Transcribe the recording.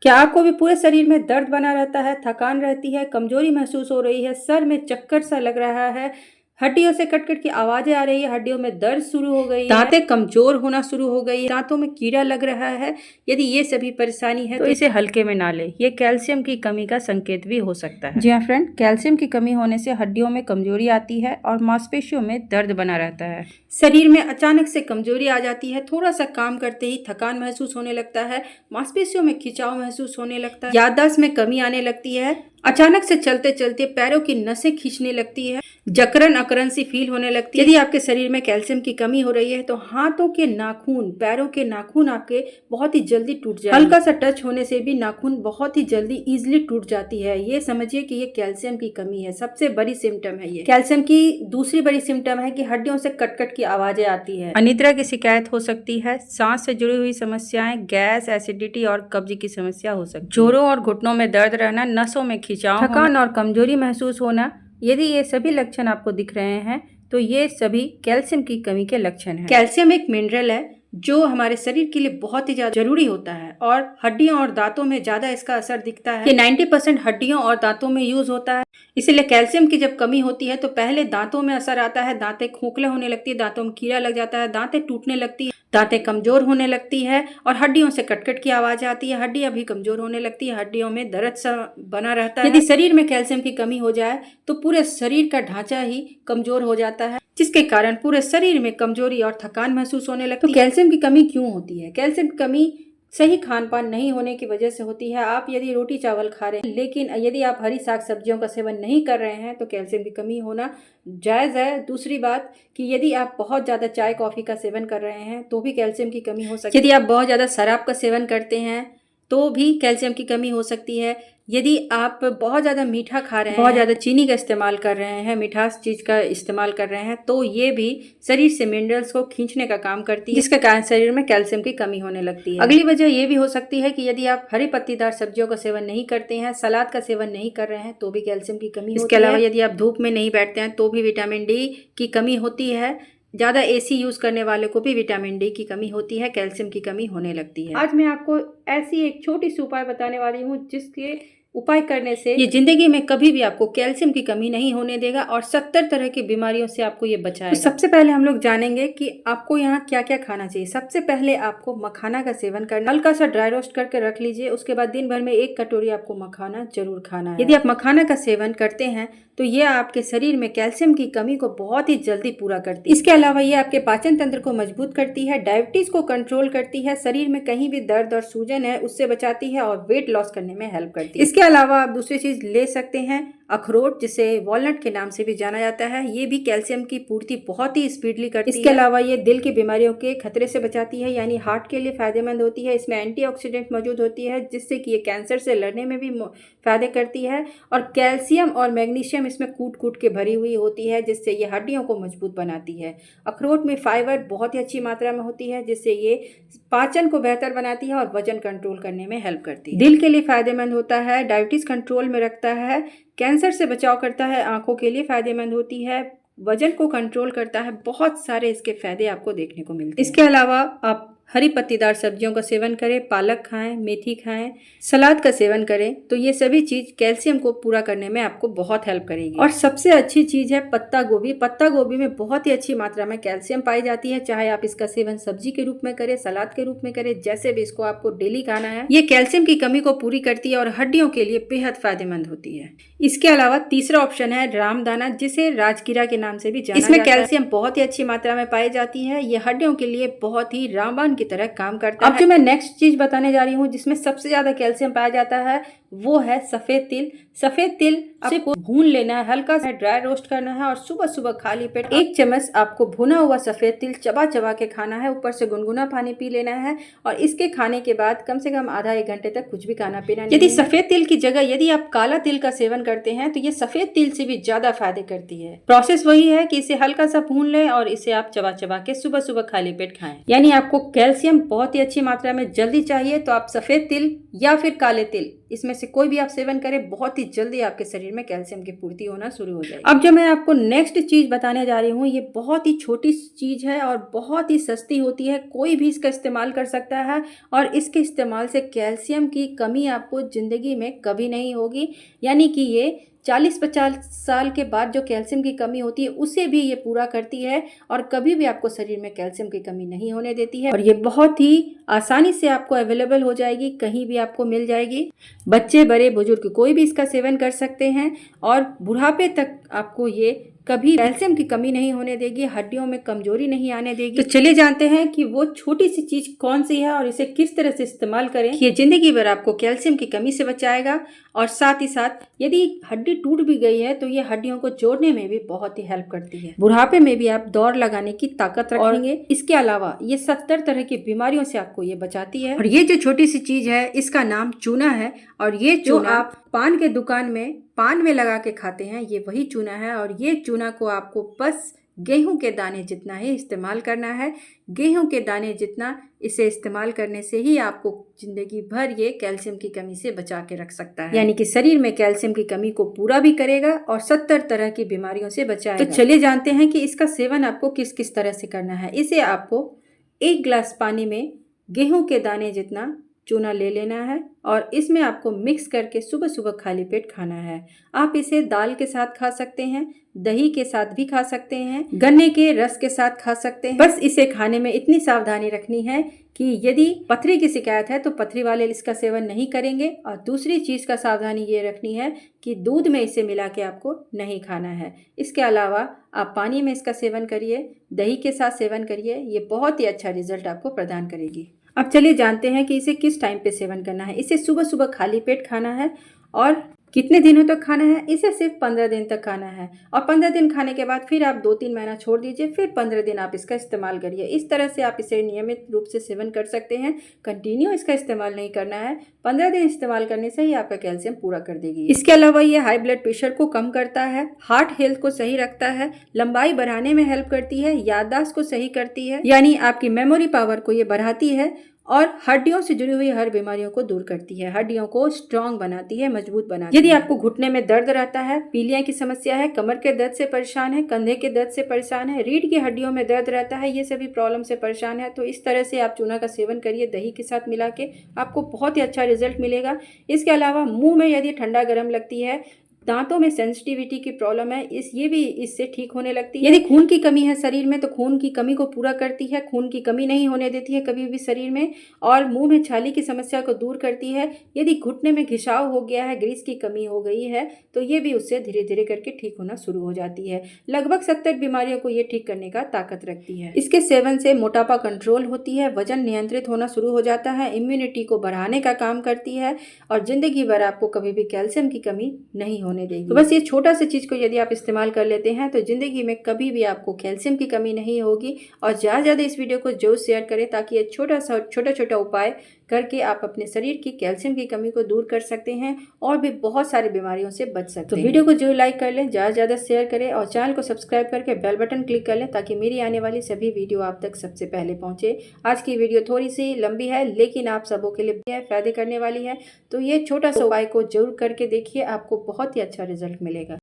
क्या आपको भी पूरे शरीर में दर्द बना रहता है, थकान रहती है, कमजोरी महसूस हो रही है, सर में चक्कर सा लग रहा है, हड्डियों से कट-कट की आवाजें आ रही है, हड्डियों में दर्द शुरू हो गई है, दांतें कमजोर होना शुरू हो गई है, दांतों में कीड़ा लग रहा है? यदि ये सभी परेशानी है तो इसे हल्के में ना ले। ये कैल्शियम की कमी का संकेत भी हो सकता है। जी हाँ फ्रेंड, कैल्शियम की कमी होने से हड्डियों में कमजोरी आती है और मांसपेशियों में दर्द बना रहता है। शरीर में अचानक से कमजोरी आ जाती है, थोड़ा सा काम करते ही थकान महसूस होने लगता है, मांसपेशियों में खिंचाव महसूस होने लगता है, याददाश्त में कमी आने लगती है, अचानक से चलते चलते पैरों की नसें खींचने लगती है, जकड़न अकड़न सी फील होने लगती है। यदि आपके शरीर में कैल्शियम की कमी हो रही है तो हाथों के नाखून, पैरों के नाखून आपके बहुत ही जल्दी टूट जाएंगे। हल्का सा टच होने से भी नाखून बहुत ही जल्दी इजीली टूट जाती है। ये समझिए कि ये कैल्शियम की कमी है, सबसे बड़ी सिम्टम है ये। कैल्शियम की दूसरी बड़ी सिम्टम है कि हड्डियों से कट-कट की आवाजें आती है, अनिद्रा की शिकायत हो सकती है, सांस से जुड़ी हुई समस्याएं, गैस, एसिडिटी और कब्ज की समस्या हो सकती है, जोड़ों और घुटनों में दर्द रहना, नसों में खिंचाव, थकान और कमजोरी महसूस होना। यदि ये सभी लक्षण आपको दिख रहे हैं तो ये सभी कैल्शियम की कमी के लक्षण हैं। कैल्शियम एक मिनरल है जो हमारे शरीर के लिए बहुत ही ज्यादा जरूरी होता है और हड्डियों और दांतों में ज्यादा इसका असर दिखता है। ये 90% हड्डियों और दांतों में यूज होता है। इसलिए कैल्शियम की जब कमी होती है तो पहले दांतों में असर आता है, दांतें खोखले होने लगती है, दांतों में कीड़ा लग जाता है, दांतें टूटने लगती है, दांतें कमजोर होने लगती है और हड्डियों से कटकट की आवाज आती है, हड्डियां भी कमजोर होने लगती है, हड्डियों में दर्द सा बना रहता है। यदि शरीर में कैल्शियम की कमी हो जाए तो पूरे शरीर का ढांचा ही कमजोर हो जाता है, जिसके कारण पूरे शरीर में कमजोरी और थकान महसूस होने लगती है। तो कैल्शियम की कमी क्यों होती है? कैल्शियम की कमी सही खान पान नहीं होने की वजह से होती है। आप यदि रोटी चावल खा रहे हैं लेकिन यदि आप हरी साग सब्जियों का सेवन नहीं कर रहे हैं तो कैल्शियम की कमी होना जायज़ है। दूसरी बात कि यदि आप बहुत ज़्यादा चाय कॉफ़ी का सेवन कर रहे हैं तो भी कैल्शियम की कमी हो सकती है। यदि आप बहुत ज़्यादा शराब का सेवन करते हैं तो भी कैल्शियम की कमी हो सकती है। यदि आप बहुत ज़्यादा मीठा खा रहे हैं, बहुत ज़्यादा चीनी का इस्तेमाल कर रहे हैं, मिठास चीज़ का इस्तेमाल कर रहे हैं तो ये भी शरीर से मिनरल्स को खींचने का काम करती है, जिसके कारण शरीर में कैल्शियम की कमी होने लगती है। अगली वजह ये भी हो सकती है कि यदि आप हरी पत्तीदार सब्जियों का सेवन नहीं करते हैं, सलाद का सेवन नहीं कर रहे हैं तो भी कैल्शियम की कमी होती है। इसके अलावा यदि आप धूप में नहीं बैठते हैं तो भी विटामिन डी की कमी होती है। ज़्यादा एसी यूज़ करने वाले को भी विटामिन डी की कमी होती है, कैल्शियम की कमी होने लगती है। आज मैं आपको ऐसी एक छोटी सी उपाय बताने वाली हूँ जिसके उपाय करने से ये जिंदगी में कभी भी आपको कैल्शियम की कमी नहीं होने देगा और 70 तरह की बीमारियों से आपको ये बचाएगा। तो सबसे पहले हम लोग जानेंगे कि आपको यहाँ क्या क्या खाना चाहिए। सबसे पहले आपको मखाना का सेवन करना, हल्का सा ड्राई रोस्ट करके रख लीजिए। उसके बाद दिन भर में 1 कटोरी आपको मखाना जरूर खाना है। यदि आप मखाना का सेवन करते हैं तो ये आपके शरीर में कैल्शियम की कमी को बहुत ही जल्दी पूरा करती है। इसके अलावा ये आपके पाचन तंत्र को मजबूत करती है, डायबिटीज को कंट्रोल करती है, शरीर में कहीं भी दर्द और सूजन है उससे बचाती है और वेट लॉस करने में हेल्प करती है। इसके अलावा आप दूसरी चीज ले सकते हैं अखरोट, जिसे वॉलनट के नाम से भी जाना जाता है। ये भी कैल्शियम की पूर्ति बहुत ही स्पीडली करती है। इसके अलावा ये दिल की बीमारियों के खतरे से बचाती है, यानी हार्ट के लिए फायदेमंद होती है। इसमें एंटीऑक्सीडेंट मौजूद होती है जिससे कि ये कैंसर से लड़ने में भी फायदे करती है और कैल्शियम और मैग्नीशियम इसमें कूट कूट के भरी हुई होती है जिससे ये हड्डियों को मजबूत बनाती है। अखरोट में फाइबर बहुत ही अच्छी मात्रा में होती है जिससे ये पाचन को बेहतर बनाती है और वजन कंट्रोल करने में हेल्प करती है। दिल के लिए फायदेमंद होता है, डायबिटीज कंट्रोल में रखता है, कैंसर से बचाव करता है, आंखों के लिए फायदेमंद होती है, वजन को कंट्रोल करता है। बहुत सारे इसके फायदे आपको देखने को मिलते हैं। इसके अलावा आप हरी पत्तीदार सब्जियों का सेवन करें, पालक खाएं, मेथी खाएं, सलाद का सेवन करें तो ये सभी चीज कैल्शियम को पूरा करने में आपको बहुत हेल्प करेगी। और सबसे अच्छी चीज है पत्ता गोभी। पत्ता गोभी में बहुत ही अच्छी मात्रा में कैल्शियम पाई जाती है। चाहे आप इसका सेवन सब्जी के रूप में करें, सलाद के रूप में करें, जैसे भी इसको आपको डेली खाना है। ये कैल्शियम की कमी को पूरी करती है और हड्डियों के लिए बेहद फायदेमंद होती है। इसके अलावा तीसरा ऑप्शन है रामदाना, जिसे राजगिरा के नाम से भी जाना जाता है। इसमें कैल्शियम बहुत ही अच्छी मात्रा में पाई जाती है। ये हड्डियों के लिए बहुत ही रामबाण की तरह काम करता है। अब जो मैं नेक्स्ट चीज बताने जा रही हूँ जिसमें सबसे ज्यादा कैल्शियम पाया जाता है वो है सफेद तिल। सफेद तिल आपको भून लेना है, हल्का सा ड्राई रोस्ट करना है और सुबह सुबह खाली पेट 1 चम्मच आपको भुना हुआ सफेद तिल चबा चबा के खाना है। ऊपर से गुनगुना पानी पी लेना है और इसके खाने के बाद कम से कम आधा 1 घंटे तक कुछ भी खाना पीना नहीं। यदि सफेद तिल की जगह यदि आप काला तिल का सेवन करते हैं तो ये सफेद तिल से भी ज्यादा फायदे करती है। प्रोसेस वही है कि इसे हल्का सा भून लें और इसे आप चबा चबा के सुबह सुबह खाली पेट खाएं। यानी आपको कैल्शियम बहुत ही अच्छी मात्रा में जल्दी चाहिए तो आप सफेद तिल या फिर काले तिल इसमें से कोई भी आप सेवन करें, बहुत ही जल्दी आपके शरीर शरीर में कैल्शियम की पूर्ति होना शुरू हो जाएगी। अब जो मैं आपको नेक्स्ट चीज़ बताने जा रही हूँ, ये बहुत ही छोटी चीज़ है और बहुत ही सस्ती होती है, कोई भी इसका इस्तेमाल कर सकता है और इसके इस्तेमाल से कैल्शियम की कमी आपको ज़िंदगी में कभी नहीं होगी। यानी कि ये 40-50 साल के बाद जो कैल्शियम की कमी होती है उसे भी ये पूरा करती है और कभी भी आपको शरीर में कैल्शियम की कमी नहीं होने देती है। और ये बहुत ही आसानी से आपको अवेलेबल हो जाएगी, कहीं भी आपको मिल जाएगी। बच्चे, बड़े, बुजुर्ग कोई भी इसका सेवन कर सकते हैं और बुढ़ापे तक आपको ये कभी कैल्शियम की कमी नहीं होने देगी, हड्डियों में कमजोरी नहीं आने देगी। तो चलिए जानते हैं कि वो छोटी सी चीज कौन सी है और इसे किस तरह से इस्तेमाल करें कि ये जिंदगी भर आपको कैल्शियम की कमी से बचाएगा और साथ ही साथ यदि हड्डी टूट भी गई है तो ये हड्डियों को जोड़ने में भी बहुत ही हेल्प करती है। बुढ़ापे में भी आप दौड़ लगाने की ताकत रखेंगे। इसके अलावा ये 70 तरह की बीमारियों से आपको ये बचाती है। और ये जो छोटी सी चीज है इसका नाम चूना है और ये चूना आप पान के दुकान में पान में लगा के खाते हैं, ये वही चूना है। और ये चूना को आपको बस गेहूं के दाने जितना ही इस्तेमाल करना है। गेहूं के दाने जितना इसे इस्तेमाल करने से ही आपको जिंदगी भर ये कैल्शियम की कमी से बचा के रख सकता है। यानी कि शरीर में कैल्शियम की कमी को पूरा भी करेगा और 70 तरह की बीमारियों से बचाएगा। तो चलिए जानते हैं कि इसका सेवन आपको किस किस तरह से करना है। इसे आपको 1 गिलास पानी में गेहूं के दाने जितना चूना ले लेना है और इसमें आपको मिक्स करके सुबह सुबह खाली पेट खाना है। आप इसे दाल के साथ खा सकते हैं, दही के साथ भी खा सकते हैं, गन्ने के रस के साथ खा सकते हैं। बस इसे खाने में इतनी सावधानी रखनी है कि यदि पथरी की शिकायत है तो पथरी वाले इसका सेवन नहीं करेंगे। और दूसरी चीज़ का सावधानी ये रखनी है कि दूध में इसे मिला के आपको नहीं खाना है। इसके अलावा आप पानी में इसका सेवन करिए, दही के साथ सेवन करिए, ये बहुत ही अच्छा रिजल्ट आपको प्रदान करेगी। अब चलिए जानते हैं कि इसे किस टाइम पे सेवन करना है। इसे सुबह सुबह खाली पेट खाना है और कितने दिनों तक खाना है, इसे सिर्फ 15 दिन तक खाना है। और 15 दिन खाने के बाद फिर आप 2-3 महीना छोड़ दीजिए, फिर 15 दिन आप इसका इस्तेमाल करिए। इस तरह से आप इसे नियमित रूप से सेवन कर सकते हैं। कंटिन्यू इसका इस्तेमाल नहीं करना है, 15 दिन इस्तेमाल करने से ही आपका कैल्शियम पूरा कर देगी। इसके अलावा ये हाई ब्लड प्रेशर को कम करता है, हार्ट हेल्थ को सही रखता है, लंबाई बढ़ाने में हेल्प करती है, याददाश्त को सही करती है, यानी आपकी मेमोरी पावर को ये बढ़ाती है और हड्डियों से जुड़ी हुई हर बीमारियों को दूर करती है, हड्डियों को स्ट्रांग बनाती है, मजबूत बनाती है। यदि आपको घुटने में दर्द रहता है, पीलिया की समस्या है, कमर के दर्द से परेशान है, कंधे के दर्द से परेशान है, रीढ़ की हड्डियों में दर्द रहता है, ये सभी प्रॉब्लम से परेशान है, तो इस तरह से आप चूना का सेवन करिए दही के साथ मिला के, आपको बहुत ही अच्छा रिजल्ट मिलेगा। इसके अलावा मुंह में यदि ठंडा गर्म लगती है, दांतों में सेंसिटिविटी की प्रॉब्लम है, ये भी इससे ठीक होने लगती है। यदि खून की कमी है शरीर में तो खून की कमी को पूरा करती है, खून की कमी नहीं होने देती है कभी भी शरीर में। और मुंह में छाली की समस्या को दूर करती है। यदि घुटने में घिसाव हो गया है, ग्रीस की कमी हो गई है, तो ये भी उससे धीरे धीरे करके ठीक होना शुरू हो जाती है। लगभग 70 बीमारियों को ये ठीक करने का ताकत रखती है। इसके सेवन से मोटापा कंट्रोल होती है, वजन नियंत्रित होना शुरू हो जाता है, इम्यूनिटी को बढ़ाने का काम करती है और जिंदगी भर आपको कभी भी कैल्शियम की कमी नहीं होने देगी। तो बस ये छोटा सा चीज को यदि आप इस्तेमाल कर लेते हैं तो जिंदगी में कभी भी आपको कैल्शियम की कमी नहीं होगी। और ज़्यादा ज़्यादा इस वीडियो को जरूर शेयर करें ताकि ये छोटा उपाय करके आप अपने शरीर की कैल्शियम की कमी को दूर कर सकते हैं और भी बहुत सारी बीमारियों से बच सकते हैं। तो वीडियो को जरूर लाइक कर लें, ज़्यादा से ज़्यादा शेयर करें और चैनल को सब्सक्राइब करके बेल बटन क्लिक कर लें ताकि मेरी आने वाली सभी वीडियो आप तक सबसे पहले पहुंचे। आज की वीडियो थोड़ी सी लंबी है लेकिन आप सबों के लिए फायदे करने वाली है, तो ये छोटा सा उपाय को जरूर करके देखिए, आपको बहुत ही अच्छा रिजल्ट मिलेगा।